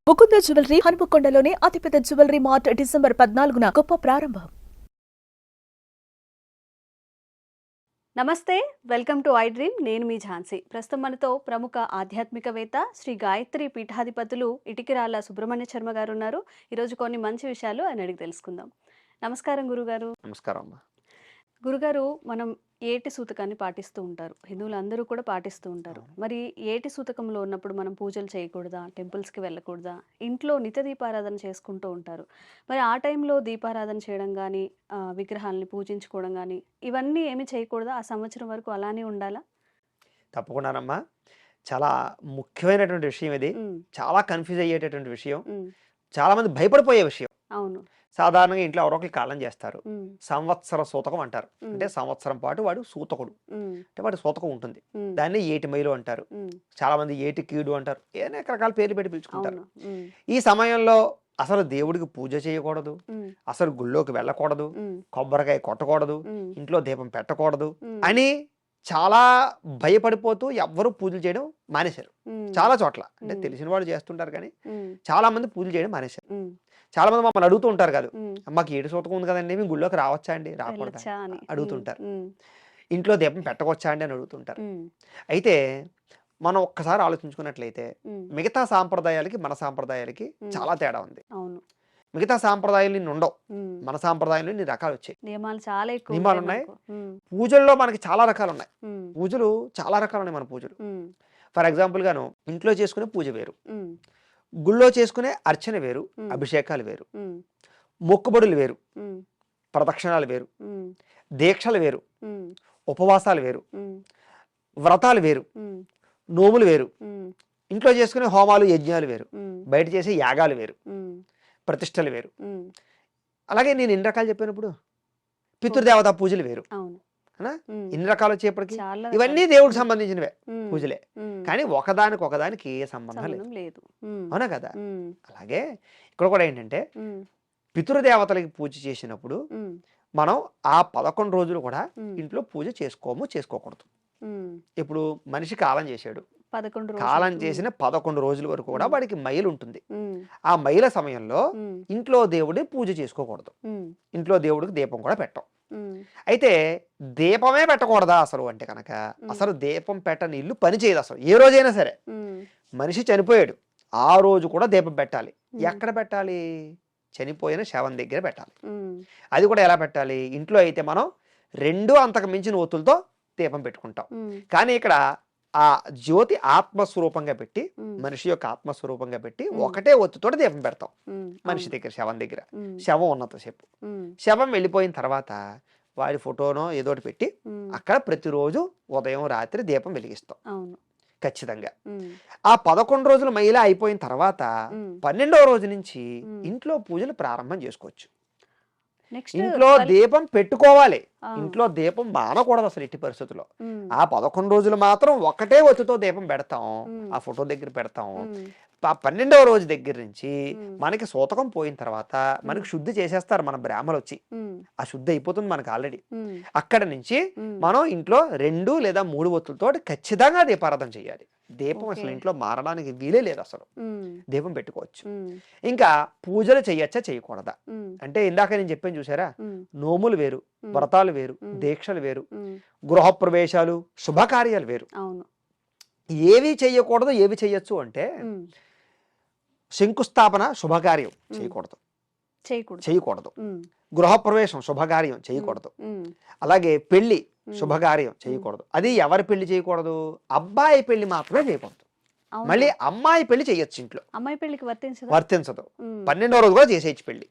Mukunda jewellery హనుమకొండలోని అతిపెద్ద jewellery mart December 14న గొప్ప ప్రారంభం. నమస్తే, వెల్కమ్ టు ఐ డ్రీమ్. నేను మీ ఝాన్సీ. ప్రస్తుతం మనతో ప్రముఖ ఆధ్యాత్మికవేత్త శ్రీ గాయత్రి పీఠాధిపతులు ఇటికిరాల సుబ్రహ్మణ్య శర్మ గారు ఉన్నారు. ఈరోజు కొన్ని మంచి విషయాలు ఆయన అడిగి తెలుసుకుందాం. నమస్కారం గురుగారు. నమస్కారం అమ్మా. గురుగారు, మనం ఏటి సూతకాన్ని పాటిస్తూ ఉంటారు, హిందువులు అందరూ కూడా పాటిస్తూ ఉంటారు. మరి ఏటి సూతకంలో ఉన్నప్పుడు మనం పూజలు చేయకూడదా, టెంపుల్స్కి వెళ్ళకూడదా, ఇంట్లో నిత్య దీపారాధన చేసుకుంటూ ఉంటారు. మరి ఆ టైంలో దీపారాధన చేయడం కానీ, విగ్రహాలని పూజించుకోవడం కానీ, ఇవన్నీ ఏమి చేయకూడదా? ఆ సంవత్సరం వరకు అలానే ఉండాలా? తప్పకుండానమ్మా. చాలా ముఖ్యమైనటువంటి విషయం ఇది. చాలా కన్ఫ్యూజ్ అయ్యేటటువంటి విషయం, చాలా మంది భయపడిపోయే విషయం. అవును. సాధారణంగా ఇంట్లో ఎవరో ఒకరు కాలం చేస్తారు. సంవత్సర సూతకం అంటారు. అంటే సంవత్సరం పాటు వాడు సూతకుడు, అంటే వాడి సూతకం ఉంటుంది. దాన్ని ఏటి మైలు అంటారు. చాలా మంది ఏటి కీడు అంటారు. అనేక రకాల పేర్లు పెట్టి పిలుచుకుంటారు. ఈ సమయంలో అసలు దేవుడికి పూజ చేయకూడదు, అసలు గుళ్ళోకి వెళ్ళకూడదు, కొబ్బరికాయ కొట్టకూడదు, ఇంట్లో దీపం పెట్టకూడదు అని చాలా భయపడిపోతూ ఎవ్వరూ పూజలు చేయడం మానేశారు. చాలా చోట్ల అంటే తెలిసిన వాళ్ళు చేస్తుంటారు, కానీ చాలా మంది పూజలు చేయడం మానేశారు. చాలా మంది మమ్మల్ని అడుగుతూ ఉంటారు, కాదు మాకు ఏడు సూతకం ఉంది కదండి, మేము గుళ్ళోకి రావచ్చా అండి, రాకూడదా అడుగుతుంటారు. ఇంట్లో దీపం పెట్టవచ్చా అండి అని అడుగుతుంటారు. అయితే మనం ఒక్కసారి ఆలోచించుకున్నట్లయితే మిగతా సాంప్రదాయాలకి మన సాంప్రదాయాలకి చాలా తేడా ఉంది. మిగతా సాంప్రదాయాలు నిన్ను ఉండవు, మన సాంప్రదాయంలో ఇన్ని రకాలు వచ్చాయి, నియమాలు ఉన్నాయి. పూజల్లో మనకి చాలా రకాలు ఉన్నాయి. పూజలు చాలా రకాలు ఉన్నాయి మన పూజలు. ఫర్ ఎగ్జాంపుల్ గాను ఇంట్లో చేసుకునే పూజ వేరు, గుళ్ళో చేసుకునే అర్చన వేరు, అభిషేకాలు వేరు, మొక్కుబడులు వేరు, ప్రదక్షిణాలు వేరు, దీక్షలు వేరు, ఉపవాసాలు వేరు, వ్రతాలు వేరు, నోములు వేరు, ఇంట్లో చేసుకునే హోమాలు యజ్ఞాలు వేరు, బయట చేసే యాగాలు వేరు, ప్రతిష్టలు వేరు. అలాగే నేను ఎన్ని రకాలు చెప్పినప్పుడు పితృదేవతా పూజలు వేరు, ఇన్ని రకాలు వచ్చేప్పటికి ఇవన్నీ దేవుడికి సంబంధించినవే పూజలే, కానీ ఒకదానికి ఏ సంబంధం లేదు, అవునా కదా? అలాగే ఇక్కడ కూడా ఏంటంటే పితృదేవతలకి పూజ చేసినప్పుడు మనం ఆ 11 రోజులు కూడా ఇంట్లో పూజ చేసుకోకూడదు. ఇప్పుడు మనిషి కాలం చేశాడు, కాలం చేసిన 11 రోజుల వరకు కూడా వాడికి మైలు ఉంటుంది. ఆ మైల సమయంలో ఇంట్లో దేవుడి పూజ చేసుకోకూడదు, ఇంట్లో దేవుడికి దీపం కూడా పెట్టం. అయితే దీపమే పెట్టకూడదా అసలు అంటే కనుక, అసలు దీపం పెట్టని ఇల్లు పని చేయదు అసలు. ఏ రోజైనా సరే మనిషి చనిపోయాడు, ఆ రోజు కూడా దీపం పెట్టాలి. ఎక్కడ పెట్టాలి? చనిపోయిన శవం దగ్గర పెట్టాలి. అది కూడా ఎలా పెట్టాలి? ఇంట్లో అయితే మనం 2 అంతకు మించిన ఒత్తులతో దీపం పెట్టుకుంటాం, కానీ ఇక్కడ ఆ జ్యోతి ఆత్మస్వరూపంగా పెట్టి, మనిషి యొక్క ఆత్మస్వరూపంగా పెట్టి ఒకటే ఒత్తుతో దీపం పెడతాం మనిషి దగ్గర, శవం దగ్గర. శవం ఉన్నంతసేపు, శవం వెళ్ళిపోయిన తర్వాత వాడి ఫోటోనో ఏదోటి పెట్టి అక్కడ ప్రతిరోజు ఉదయం రాత్రి దీపం వెలిగిస్తాం ఖచ్చితంగా. ఆ 11 రోజుల మహిళ అయిపోయిన తర్వాత 12వ రోజు నుంచి ఇంట్లో పూజలు ప్రారంభం చేసుకోవచ్చు. ఇంట్లో దీపం పెట్టుకోవాలి, ఇంట్లో దీపం మానకూడదు అసలు ఎట్టి పరిస్థితుల్లో. ఆ 11 రోజులు మాత్రం ఒకటే ఒత్తుతో దీపం పెడతాం, ఆ ఫోటో దగ్గర పెడతాం. ఆ 12వ రోజు దగ్గర నుంచి మనకి సూతకం పోయిన తర్వాత మనకి శుద్ధి చేసేస్తారు మన బ్రాహ్మలు వచ్చి, ఆ శుద్ధి అయిపోతుంది మనకి ఆల్రెడీ. అక్కడ నుంచి మనం ఇంట్లో 2 లేదా 3 ఒత్తులతో ఖచ్చితంగా దీపారాధన చేయాలి. దీపం అసలు ఇంట్లో మారడానికి వీలే లేదు, అసలు దీపం పెట్టుకోవచ్చు. ఇంకా పూజలు చేయొచ్చా చేయకూడదా అంటే ఇందాక నేను చెప్పాను చూసారా, నోములు వేరు, వ్రతాలు వేరు, దీక్షలు వేరు, గృహప్రవేశాలు, శుభకార్యాలు వేరు. ఏవి చెయ్యకూడదు ఏవి చెయ్యొచ్చు అంటే శంకుస్థాపన శుభకార్యం చేయకూడదు, గృహప్రవేశం శుభకార్యం చేయకూడదు, అలాగే పెళ్లి శుభకార్యం చేయకూడదు. అది ఎవరి పెళ్లి చేయకూడదు? అబ్బాయి పెళ్లి మాత్రమే చేయకూడదు. మళ్ళీ అమ్మాయి పెళ్లి చేయొచ్చు, ఇంట్లో అమ్మాయి పెళ్లికి వర్తించదు. 12వ రోజు కూడా చేసేయచ్చు పెళ్లి.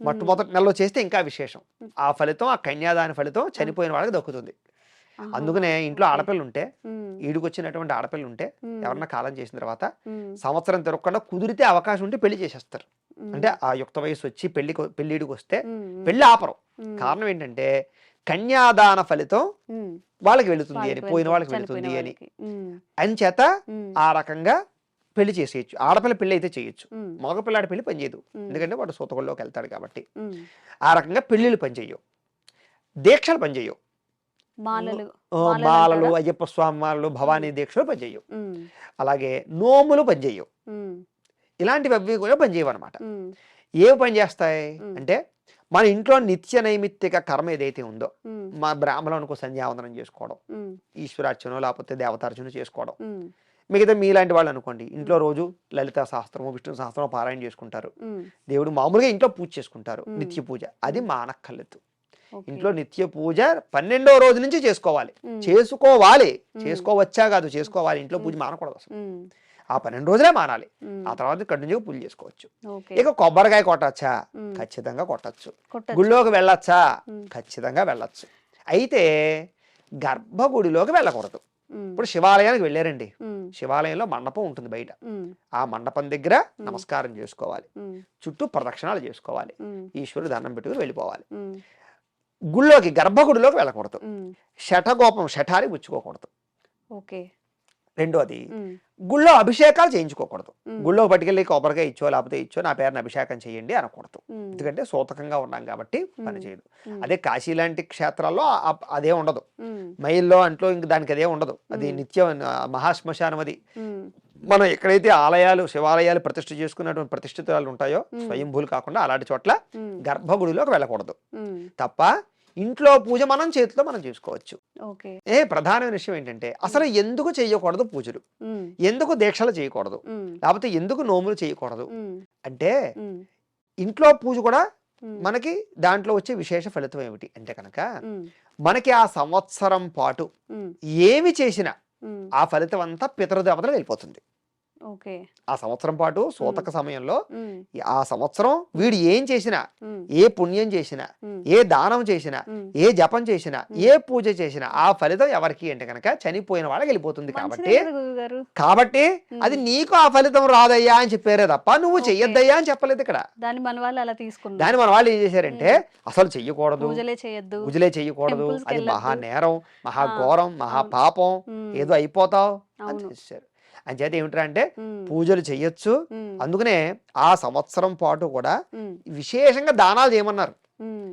మొట్టమొదటి నెలలో చేస్తే ఇంకా విశేషం. ఆ ఫలితం, ఆ కన్యాదాన ఫలితం చనిపోయిన వాళ్ళకి దక్కుతుంది. అందుకనే ఇంట్లో ఆడపిల్ల ఉంటే, ఈడుకొచ్చినటువంటి ఆడపిల్ల ఉంటే ఎవరన్నా కాలం చేసిన తర్వాత సంవత్సరం తిరగకుండా కుదిరితే అవకాశం ఉంటే పెళ్లి చేసేస్తారు. అంటే ఆ యుక్త వయసు వచ్చి పెళ్లిడికి వస్తే పెళ్లి ఆపరు. కారణం ఏంటంటే కన్యాదాన ఫలితం వాళ్ళకి వెళుతుంది అని, పోయిన వాళ్ళకి వెళుతుంది అని. అంచేత ఆ రకంగా పెళ్లి చేసేయచ్చు. ఆడపిల్ల పెళ్లి అయితే చేయొచ్చు, మగపిల్లాడి పెళ్లి పనిచేయదు, ఎందుకంటే వాడు సూతకుల్లోకి వెళ్తాడు కాబట్టి. ఆ రకంగా పెళ్లిళ్ళు పనిచేయవు, దీక్షలు పనిచేయవు. మాలలు మాలలు, అంటారా? అయ్యప్ప స్వామి మాలలు, భవానీ దీక్షలు పనిచేయవు. ఉమ్, అలాగే నోములు పనిచేయవు. ఉమ్, ఇలాంటివి అవి కూడా పనిచేయవు అనమాట. ఉమ్, ఏవి పనిచేస్తాయి ఉమ్. అంటే మన ఇంట్లో నిత్య నైమిత్తిక కర్మ ఏదైతే ఉందో, ఉమ్, మా బ్రాహ్మణులకు సంధ్యావందనం చేసుకోవడం, ఉమ్, ఈశ్వరార్చన లేకపోతే దేవతార్చన చేసుకోవడం. ఉమ్, మిగతా మీలాంటి వాళ్ళు అనుకోండి, ఇంట్లో రోజు లలిత సహస్రము, విష్ణు సహస్రము పారాయణ చేసుకుంటారు. ఉమ్, దేవుడు మామూలుగా ఇంట్లో పూజ చేసుకుంటారు, మ్మ్. నిత్య పూజ. అది మానక్కర్లేదు. ఓకే. ఇంట్లో నిత్య పూజ 12వ రోజు నుంచి చేసుకోవాలి. ఉమ్, చేసుకోవాలి, మ్మ్. చేసుకోవచ్చా కాదు, చేసుకోవాలి. ఇంట్లో పూజ మానకూడదు అసలు. ఉమ్, ఆ 12 రోజులే మానాలి. ఉమ్, ఆ తర్వాత కంటిన్యూగా పూజ చేసుకోవచ్చు. ఓకే. ఇక కొబ్బరికాయ కొట్టచ్చా? ఉమ్, ఖచ్చితంగా కొట్టచ్చు. కొట్టచ్చు. గుళ్ళోకి వెళ్ళొచ్చా? ఉమ్, ఖచ్చితంగా వెళ్ళొచ్చు. అయితే గర్భగుడిలోకి వెళ్ళకూడదు. ఉమ్, ఇప్పుడు శివాలయానికి వెళ్ళారండి, ఉమ్, శివాలయంలో మండపం ఉంటుంది బయట. ఉమ్, ఆ మండపం దగ్గర నమస్కారం చేసుకోవాలి, ఉమ్, చుట్టూ ప్రదక్షిణాలు చేసుకోవాలి, ఉమ్, ఈశ్వరుడు దండం పెట్టుకుని వెళ్ళిపోవాలి. ఉమ్, గుళ్ళోకి గర్భగుడిలోకి వెళ్ళకూడదు. ఉమ్, శఠారి పుచ్చుకోకూడదు. ఓకే. రెండోది, ఉమ్, గుళ్ళో అభిషేకాలు చేయించుకోకూడదు. ఉమ్, గుళ్ళో పట్టుకెళ్ళి కొబ్బరికాయ ఇచ్చో లేకపోతే ఇచ్చో నా పేరుని అభిషేకం చేయండి అనకూడదు. ఉమ్, ఎందుకంటే సూతకంగా ఉన్నాం కాబట్టి పని చేయదు. ఉమ్, అదే కాశీ లాంటి క్షేత్రాల్లో అదే ఉండదు. ఉమ్, మైల్లో అంట్లో ఇంక దానికి అదే ఉండదు. అది నిత్యం మహాశ్మశానం. అది ఉమ్, మనం ఎక్కడైతే ఆలయాలు, శివాలయాలు ప్రతిష్ఠ చేసుకున్నటువంటి ప్రతిష్ఠితాలు ఉంటాయో, స్వయంభూలు కాకుండా అలాంటి చోట్ల ఉమ్, గర్భగుడిలోకి వెళ్ళకూడదు. ఉమ్, తప్ప ఇంట్లో పూజ మనం చేతిలో మనం చేసుకోవచ్చు. ఓకే. ప్రధానమైన విషయం ఏంటంటే అసలు ఎందుకు చేయకూడదు పూజలు, ఉమ్, ఎందుకు దీక్షలు చేయకూడదు, ఉమ్, లేకపోతే ఎందుకు నోములు చేయకూడదు ఉమ్, అంటే, ఉమ్, ఇంట్లో పూజ కూడా ఉమ్, మనకి దాంట్లో వచ్చే విశేష ఫలితం ఏమిటి అంటే కనుక, ఉమ్, మనకి ఆ సంవత్సరం పాటు ఉమ్, ఏమి చేసినా ఉమ్, ఆ ఫలితం అంతా పితృదేవతలు వెళ్ళిపోతుంది. ఓకే. ఆ సంవత్సరం పాటు సూతక సమయంలో ఉమ్, ఆ సంవత్సరం వీడు ఏం చేసినా, ఉమ్, ఏ పుణ్యం చేసినా, ఉమ్, ఏ దానం చేసినా, ఉమ్, ఏ జపం చేసినా, ఏ పూజ చేసినా ఆ ఫలితం ఎవరికి అంటే కనుక చనిపోయిన వాళ్ళకి వెళ్ళిపోతుంది. మంచిదే కదా గురువుగారు. కాబట్టి అది నీకు ఆ ఫలితం రాదయ్యా అని చెప్పారే తప్ప నువ్వు ఓకే. చెయ్యొద్దయ్యా అని చెప్పలేదు ఇక్కడ. దాన్ని మన వాళ్ళు అలా తీసుకున్నారు. దాన్ని మన వాళ్ళు ఏం చేశారంటే అసలు చెయ్యకూడదు, పూజలే చేయొద్దు. పూజలే చెయ్యకూడదు, Temples కి అది వెళ్ళొద్దు. మహా నేరం, మహాఘోరం, మహాపాపం, ఉమ్, ఏదో అయిపోతావు అని అవును. చేశారు. అంచేత ఏమిట్రా అంటే ఉమ్, పూజలు చెయ్యొచ్చు. ఉమ్, అందుకనే ఆ సంవత్సరం పాటు కూడా ఉమ్, విశేషంగా దానాలు చేయమన్నారు, ఉమ్,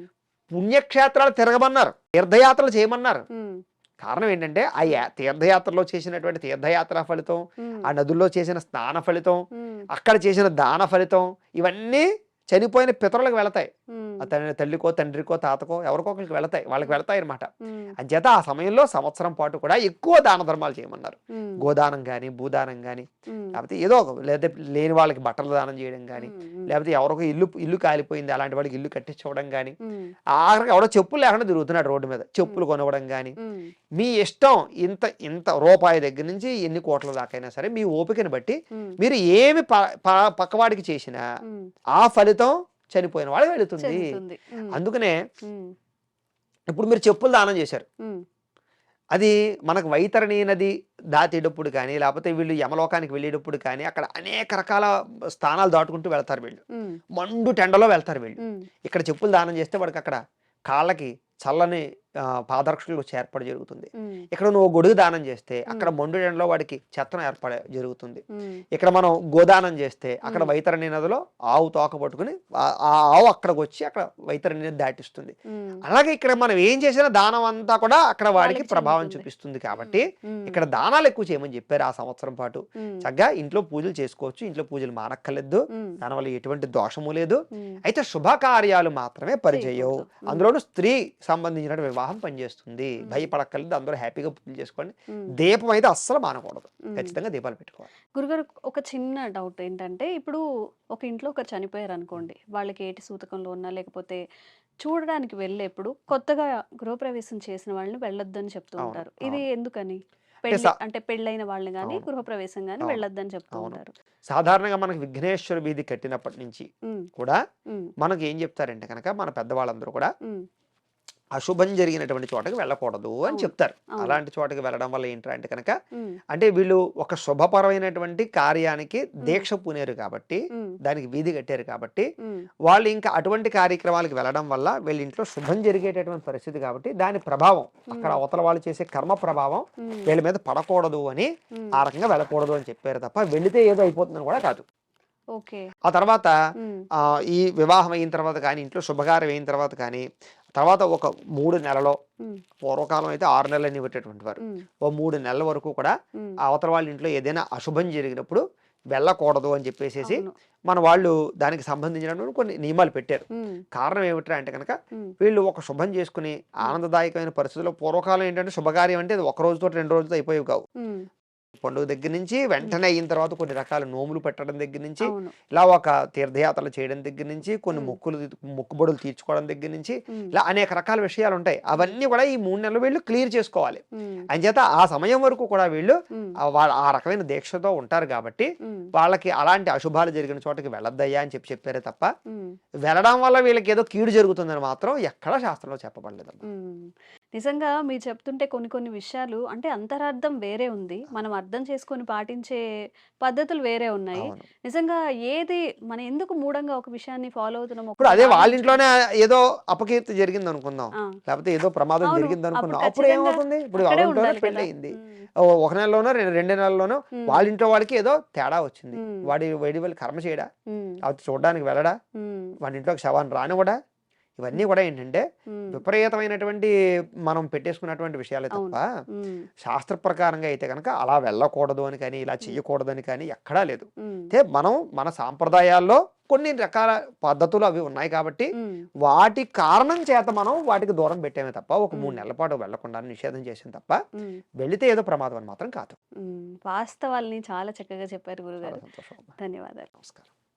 పుణ్యక్షేత్రాలు తిరగమన్నారు, తీర్థయాత్రలు చేయమన్నారు. ఉమ్, కారణం ఏంటంటే ఆ తీర్థయాత్రలో చేసినటువంటి తీర్థయాత్ర ఫలితం, ఉమ్, ఆ నదుల్లో చేసిన స్నాన ఫలితం, ఉమ్, అక్కడ చేసిన దాన ఫలితం, ఇవన్నీ చనిపోయిన పితరులకు వెళతాయి. ఉమ్, ఆ తల్లికో తండ్రికో తాతకో ఎవరికో ఒకరికి వెళతాయి, వాళ్ళకి వెళతాయి అనమాట. ఉమ్, అంచేత ఆ సమయంలో సంవత్సరం పాటు కూడా ఎక్కువ దాన ధర్మాలు చేయమన్నారు. ఉమ్, గోదానం కానీ, భూదానం కానీ, ఉమ్, లేకపోతే ఏదో ఒక, లేదా లేని వాళ్ళకి బట్టలు దానం చేయడం కానీ, ఉమ్, లేకపోతే ఎవరికో ఇల్లు కాలిపోయింది అలాంటి వాడికి ఇల్లు కట్టించుకోవడం కానీ, ఉమ్, ఆఖరికి ఎవడో చెప్పులు లేకుండా తిరుగుతున్నాడు రోడ్డు మీద, చెప్పులు కొనవడం కానీ, ఉమ్, మీ ఇష్టం. ఇంత రూపాయి దగ్గర నుంచి ఎన్ని కోట్ల దాకైనా సరే మీ ఓపికని బట్టి ఉమ్, మీరు ఏమి పక్కవాడికి చేసినా ఉమ్, ఆ ఫలితం చనిపోయిన వాళ్ళకి వెళుతుంది. చెందుతుంది. ఉమ్, అందుకనే ఉమ్, ఇప్పుడు మీరు చెప్పులు దానం చేశారు, ఉమ్, అది మనకు వైతరణి నది దాటేటప్పుడు కానీ, లేకపోతే వీళ్ళు యమలోకానికి వెళ్ళేటప్పుడు కానీ, అక్కడ అనేక రకాల స్థానాలు దాటుకుంటూ వెళ్తారు వీళ్ళు, ఉమ్, మండు టెండలో వెళ్తారు వీళ్ళు. ఉమ్, ఇక్కడ చెప్పులు దానం చేస్తే వాడికి అక్కడ కాళ్ళకి చల్లని పాదరక్షలు వచ్చి ఏర్పాటు జరుగుతుంది. ఉమ్, ఇక్కడ నువ్వు గొడుగు దానం చేస్తే అక్కడ మండు టెండలో వాడికి చెత్తన ఏర్పడ జరుగుతుంది. ఉమ్, ఇక్కడ మనం గోదానం చేస్తే అక్కడ వైతరణి నదిలో ఆవు తోక పట్టుకుని ఆ ఆవు అక్కడికి వచ్చి అక్కడ వైతరణి నది దాటిస్తుంది. ఉమ్, అలాగే ఇక్కడ మనం ఏం చేసినా దానం అంతా కూడా అక్కడ వాడికి వాళ్ళకి ప్రభావం చెందుతుంది. చూపిస్తుంది. కాబట్టి ఉమ్, ఇక్కడ దానాలు ఎక్కువ చేయమని చెప్పారు ఆ సంవత్సరం పాటు. ఉమ్, చక్కగా ఇంట్లో పూజలు చేసుకోవచ్చు, ఇంట్లో పూజలు మానక్కర్లేదు, ఉమ్, దానివల్ల ఎటువంటి దోషము లేదు. ఉమ్, అయితే శుభకార్యాలు మాత్రమే పనిచేయవు. చేయకూడదు. అందులోనూ స్త్రీ సంబంధించిన వివాహం పనిచేస్తుంది. భయపడక్కర్లేదు, అందరూ హ్యాపీగా పూజలు చేసుకోండి. ఉమ్, దీపం అయితే అస్సలు మానకూడదు, ఉమ్. ఖచ్చితంగా దీపాలు పెట్టుకోవాలి. గురుగారు, ఒక చిన్న డౌట్ ఏంటంటే, ఇప్పుడు ఒక ఇంట్లో ఒకరు చనిపోయారు అనుకోండి, వాళ్ళకి ఏటి సూతకంలో ఉన్నా లేకపోతే చూడడానికి వెళ్ళేప్పుడు కొత్తగా గృహప్రవేశం చేసిన వాళ్ళని వెళ్ళొద్దని చెప్తూ అవును, ఉంటారు. ఇది అవును. ఎందుకని? సా- అంటే పెళ్ళైన వాళ్ళని కానీ అవును. గృహప్రవేశం కానీ అవును. వెళ్ళొద్దని చెప్తూ అవును. ఉంటారు. సాధారణంగా మనకి విఘ్నేశ్వర వీధి కట్టినప్పటి నుంచి ఉమ్, కూడా ఉమ్, మనకి ఏం చెప్తారంటే కనుక మన పెద్దవాళ్ళందరూ కూడా ఉమ్, అశుభం జరిగినటువంటి చోటకి వెళ్ళకూడదు అని అవును. చెప్తారు. అవును. అలాంటి చోటకి వెళ్ళడం వల్ల ఏంటంటే కనుక, ఉమ్, అంటే వీళ్ళు ఒక శుభపరమైనటువంటి కార్యానికి దీక్ష పూనేరు కాబట్టి, ఉమ్, దానికి వీధి కట్టారు కాబట్టి, ఉమ్, వాళ్ళు ఇంకా అటువంటి కార్యక్రమాలకు వెళ్ళడం వల్ల వీళ్ళ ఇంట్లో శుభం జరిగేటటువంటి పరిస్థితి కాబట్టి దాని ప్రభావం, అక్కడ అవతల వాళ్ళు చేసే కర్మ ప్రభావం ఉమ్, వీళ్ళ మీద పడకూడదు అని ఉమ్, ఆ రకంగా వెళ్ళకూడదు అని చెప్పారు తప్ప వెళితే ఏదో అయిపోతుందని కూడా కాదు. ఓకే. ఆ తర్వాత ఉమ్, ఈ వివాహం అయిన తర్వాత కానీ, ఇంట్లో శుభకార్యం అయిన తర్వాత కానీ, తర్వాత ఒక 3 నెలలో, ఉమ్, పూర్వకాలం అయితే 6 నెలలని పెట్టేటువంటి వారు, ఉమ్, ఓ 3 నెలల వరకు కూడా ఉమ్, అవతల వాళ్ళ ఇంట్లో ఏదైనా అశుభం జరిగినప్పుడు వెళ్ళకూడదు అని చెప్పేసి అవును. మన వాళ్ళు దానికి సంబంధించినటువంటి కొన్ని నియమాలు పెట్టారు. ఉమ్, కారణం ఏమిట్రా అంటే కనుక ఉమ్, వీళ్ళు ఒక శుభం చేసుకుని ఆనందదాయకమైన పరిస్థితుల్లో, పూర్వకాలం ఏంటంటే శుభకార్యం అంటే అది ఒక రోజుతో 2 రోజులతో అయిపోయేవి కావు. ఉమ్, పండుగ దగ్గర నుంచి వెంటనే అయిన తర్వాత కొన్ని రకాల నోములు పెట్టడం దగ్గర నుంచి, అవును. ఇలా ఒక తీర్థయాత్రలు చేయడం దగ్గర నుంచి, కొన్ని మొక్కుబడులు తీర్చుకోవడం దగ్గర నుంచి, ఉమ్, ఇలా అనేక రకాల విషయాలు ఉంటాయి. అవన్నీ కూడా ఈ 3 నెలలు వీళ్ళు క్లియర్ చేసుకోవాలి. ఉమ్, అంచేత ఆ సమయం వరకు కూడా వీళ్ళు ఉమ్, ఆ రకమైన దీక్షతో ఉంటారు కాబట్టి ఉమ్, వాళ్ళకి అలాంటి అశుభాలు జరిగిన చోటకి వెళ్ళొద్దయ్యా అని చెప్పారే తప్ప ఉమ్, వెళ్ళడం వల్ల వీళ్ళకి ఏదో కీడు జరుగుతుందని మాత్రం ఎక్కడా శాస్త్రంలో చెప్పబడలేదమ్మా. ఉమ్. నిజంగా మీరు చెప్తుంటే కొన్ని కొన్ని విషయాలు అంటే అంతరార్థం వేరే ఉంది, మనం అర్థం చేసుకొని పాటించే పద్ధతులు వేరే ఉన్నాయి. అవును. నిజంగా ఏది మనం ఎందుకు మూఢంగా ఒక విషయాన్ని ఫాలో అవుతున్నాం ఇప్పుడు అదే వాళ్ళ ఇంట్లోనే ఏదో అపకీర్తి జరిగింది అనుకుందాం, ఆ, లేకపోతే ఏదో ప్రమాదం అవును. జరిగింది అనుకుందాం, అప్పుడు అప్పుడు ఖచ్చితంగా ఏమవుతుంది? ఇప్పుడు అక్కడే వాళ్ళ ఇంట్లోనే ఉండాలి పెళ్లి కదా. అయింది, ఉమ్, ఒక నెలలోనో 2 నెలల్లోనో ఉమ్, వాళ్ళ ఇంట్లో వాళ్ళకి ఏదో తేడా వచ్చింది, ఉమ్, వేడి వెళ్ళి కర్మ చేయడా, ఉమ్, అది చూడడానికి వెళ్ళడా, ఉమ్, వాళ్ళ ఇంట్లోకి శవాన్ని రానివ్వడా, ఇవన్నీ కూడా ఏంటంటే ఉమ్, విపరీతమైనటువంటి మనం పెట్టేసుకున్నటువంటి విషయాలే అవును. తప్ప ఉమ్, శాస్త్ర ప్రకారంగా అయితే కనుక అలా వెళ్ళకూడదు అని కానీ ఇలా చేయకూడదని కానీ ఎక్కడా లేదు. ఉమ్, అయితే మనం మన సాంప్రదాయాల్లో కొన్ని రకాల పద్ధతులు అవి ఉన్నాయి కాబట్టి ఉమ్, వాటి కారణం చేత మనం వాటికి దూరం పెట్టామే తప్ప ఒక 3 ఉమ్, నెలల పాటు వెళ్లకుండా నిషేధం చేసాం తప్ప ఉమ్, వెళితే ఏదో ప్రమాదం అని మాత్రం కాదు. ఉమ్. వాస్తవాల్ని చాలా చక్కగా చెప్పారు చాలా గురుగారు. సంతోషం అమ్మా. ధన్యవాదాలు. నమస్కారం.